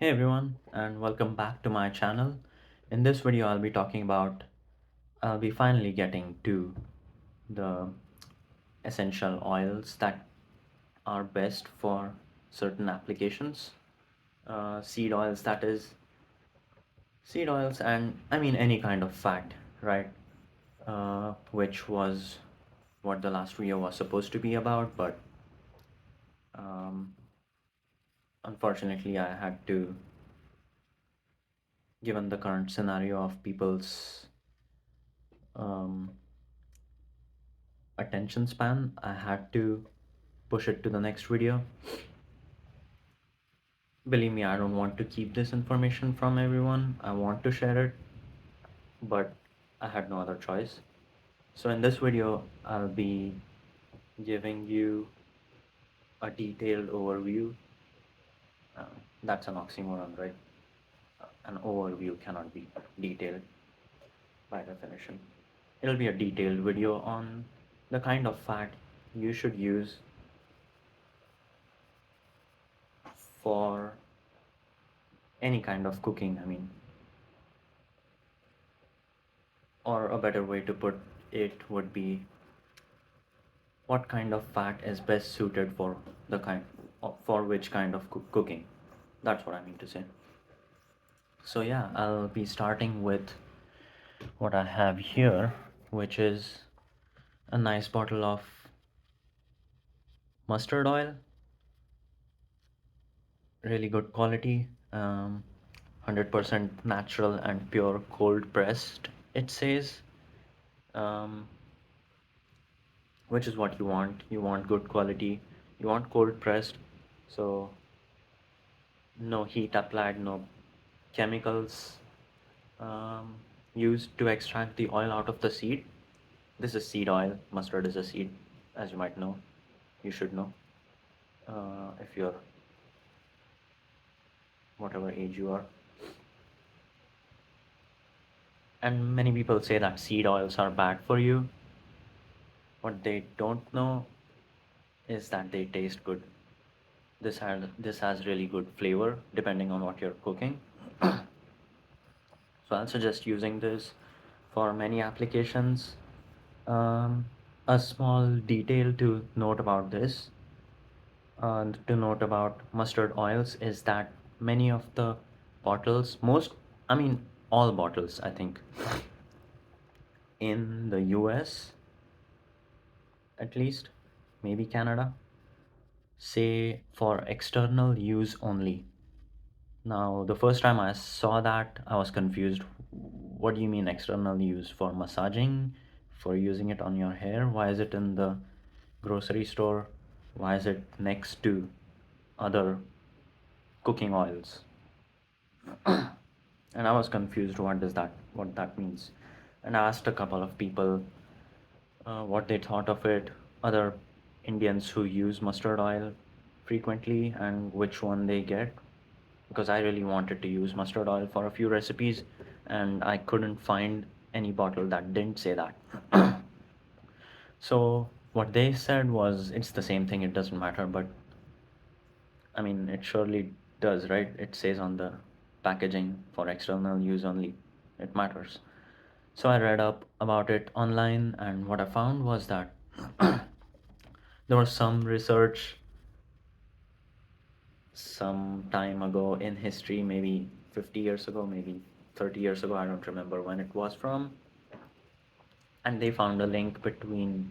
Hey everyone, and welcome back to my channel. In this video, I'll be finally getting to the essential oils that are best for certain applications. Seed oils, that is, seed oils, and I mean any kind of fat, right? Which was what the last video was supposed to be about, but um, unfortunately, I had to, given the current scenario of people's um, attention span, I had to push it to the next video. Believe me, I don't want to keep this information from everyone. I want to share it, but I had no other choice. So in this video, I'll be giving you a detailed overview. Uh, that's an oxymoron, right? An overview cannot be detailed by definition. It'll be a detailed video on the kind of fat you should use for any kind of cooking. I mean, or a better way to put it would be what kind of fat is best suited for the kind for which kind of cooking. That's what I mean to say. So yeah, I'll be starting with what I have here, which is a nice bottle of mustard oil, really good quality, 100% natural and pure cold pressed, it says, um, which is what you want. You want good quality, you want cold pressed, so no heat applied, no chemicals um, used to extract the oil out of the seed. This is seed oil. Mustard is a seed, as you might know. You should know if you're whatever age you are. And many people say that seed oils are bad for you. What they don't know is that they taste good. This has really good flavor depending on what you're cooking. So I'll suggest using this for many applications. Um, a small detail to note about this, to note about mustard oils, is that many of the bottles, I mean, all bottles, I think, in the US at least, maybe Canada, say for external use only. Now, the first time I saw that, I was confused. What do you mean external use? For massaging? For using it on your hair? Why is it in the grocery store? Why is it next to other cooking oils? And I was confused what that means. And I asked a couple of people what they thought of it, other Indians who use mustard oil frequently, and which one they get, because I really wanted to use mustard oil for a few recipes, and I couldn't find any bottle that didn't say that. So what they said was it's the same thing, it doesn't matter, but I mean, it surely does, right? It says on the packaging for external use only. It matters. So I read up about it online, and what I found was that there was some research some time ago in history, maybe 50 years ago, maybe 30 years ago, I don't remember when it was from, and they found a link between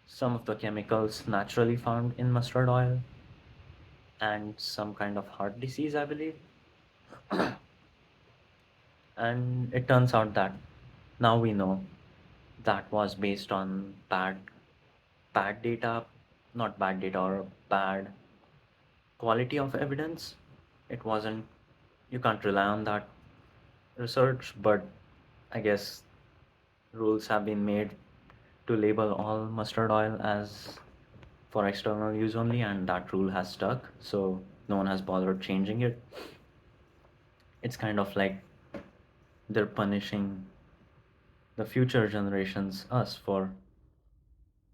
some of the chemicals naturally found in mustard oil and some kind of heart disease, I believe. And it turns out that now we know that was based on bad data, not bad data, or bad quality of evidence. It wasn't, you can't rely on that research, but I guess rules have been made to label all mustard oil as for external use only, and that rule has stuck, so no one has bothered changing it. It's kind of like they're punishing the future generations, us, for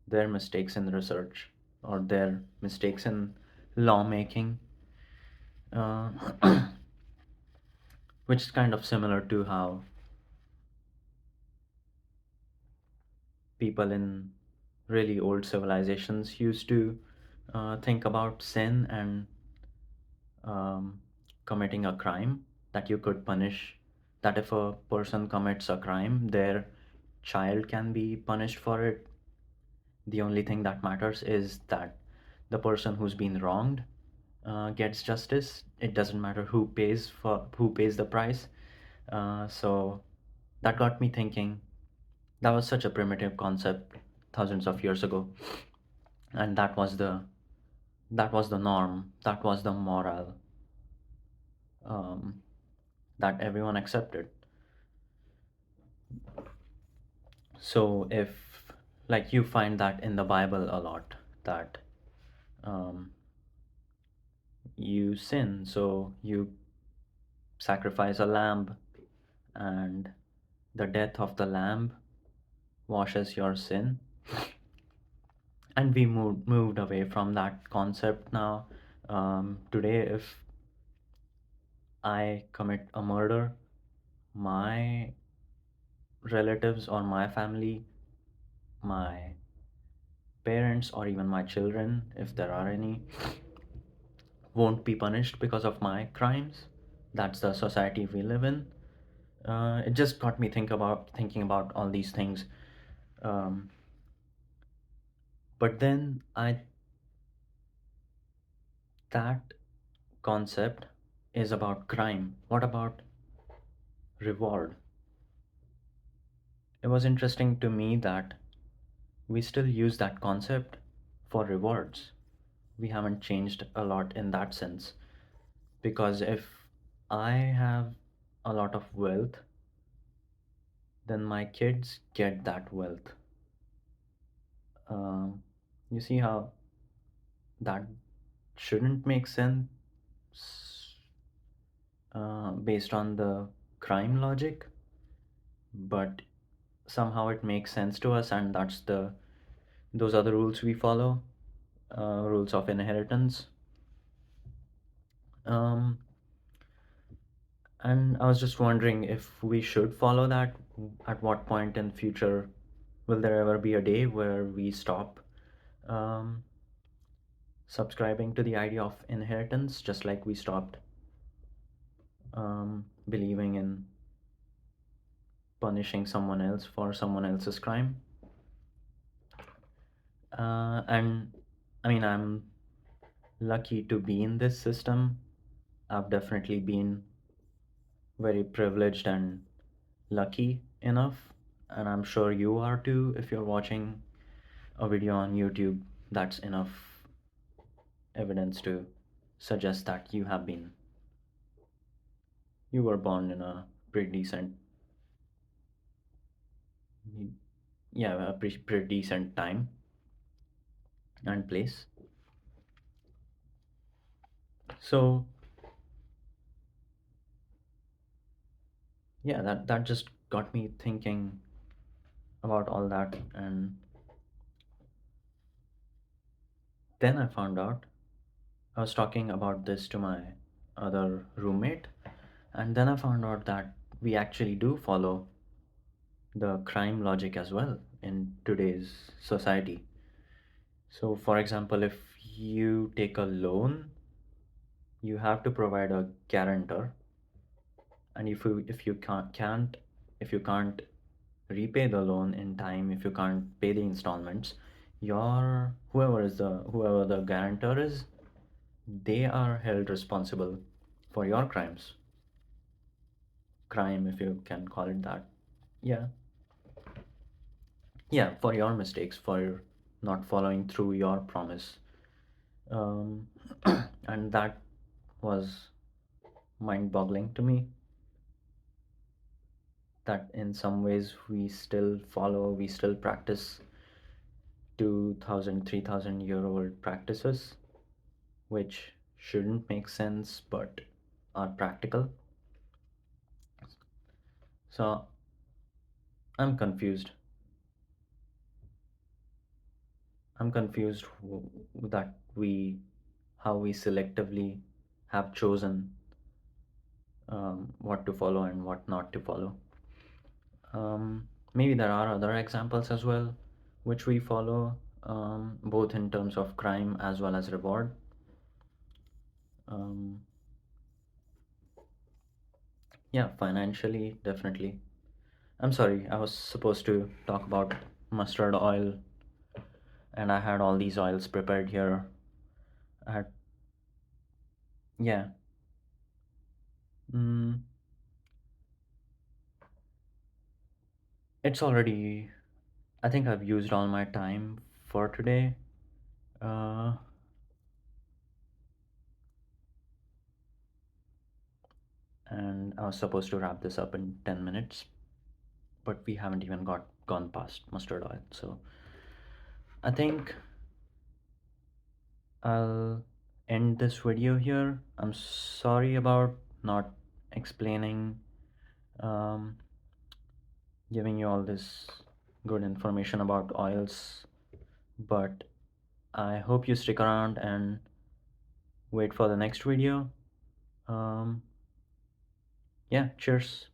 their mistakes in research or their mistakes in lawmaking. uh, which is kind of similar to how people in really old civilizations used to think about sin and um, committing a crime, that you could punish, that if a person commits a crime, their child can be punished for it. The only thing that matters is that the person who's been wronged gets justice. It doesn't matter who pays the price. So that got me thinking. That was such a primitive concept thousands of years ago, and that was the norm. That was the moral um, that everyone accepted. So if, like, you find that in the Bible a lot, that um, you sin, so you sacrifice a lamb, and the death of the lamb washes your sin. And we moved away from that concept now. Today, if I commit a murder, my relatives or my family, my parents, or even my children, if there are any, won't be punished because of my crimes. That's the society we live in. It just got me thinking about all these things. Um, but then I that concept is about crime. What about reward? It was interesting to me that we still use that concept for rewards. We haven't changed a lot in that sense. Because if I have a lot of wealth, then my kids get that wealth. Um, you see how that shouldn't make sense based on the crime logic, but somehow it makes sense to us, and those are the rules we follow, rules of inheritance. Um, and I was just wondering if we should follow that. At what point in future will there ever be a day where we stop um, subscribing to the idea of inheritance, just like we stopped believing in punishing someone else for someone else's crime? And I mean, I'm lucky to be in this system. I've definitely been very privileged and lucky enough, and I'm sure you are too. If you're watching a video on YouTube, that's enough evidence to suggest that you were born in a pretty decent, yeah, a pretty decent time and place. So yeah, that just got me thinking about all that, and then I found out, I was talking about this to my other roommate, and then I found out that we actually do follow the crime logic as well in today's society. So, for example, if you take a loan, you have to provide a guarantor, and if you can't repay the loan in time, if you can't pay the installments, your whoever the guarantor is, they are held responsible for your crime, if you can call it that. Yeah, yeah, for your mistakes, for not following through your promise. um, and that was mind-boggling to me, that in some ways we still practice 2,000, 3,000 year old practices, which shouldn't make sense but are practical. So I'm confused. I'm confused that how we selectively have chosen what to follow and what not to follow. Maybe there are other examples as well, which we follow, both in terms of crime as well as reward. Um, yeah, financially, definitely. I'm sorry, I was supposed to talk about mustard oil, and I had all these oils prepared here. I had, yeah, mm, it's already, I think I've used all my time for today. Uh, and I was supposed to wrap this up in 10 minutes, but we haven't even gone past mustard oil. So I think I'll end this video here. I'm sorry about not explaining, um, giving you all this good information about oils, but I hope you stick around and wait for the next video. Um, yeah, cheers.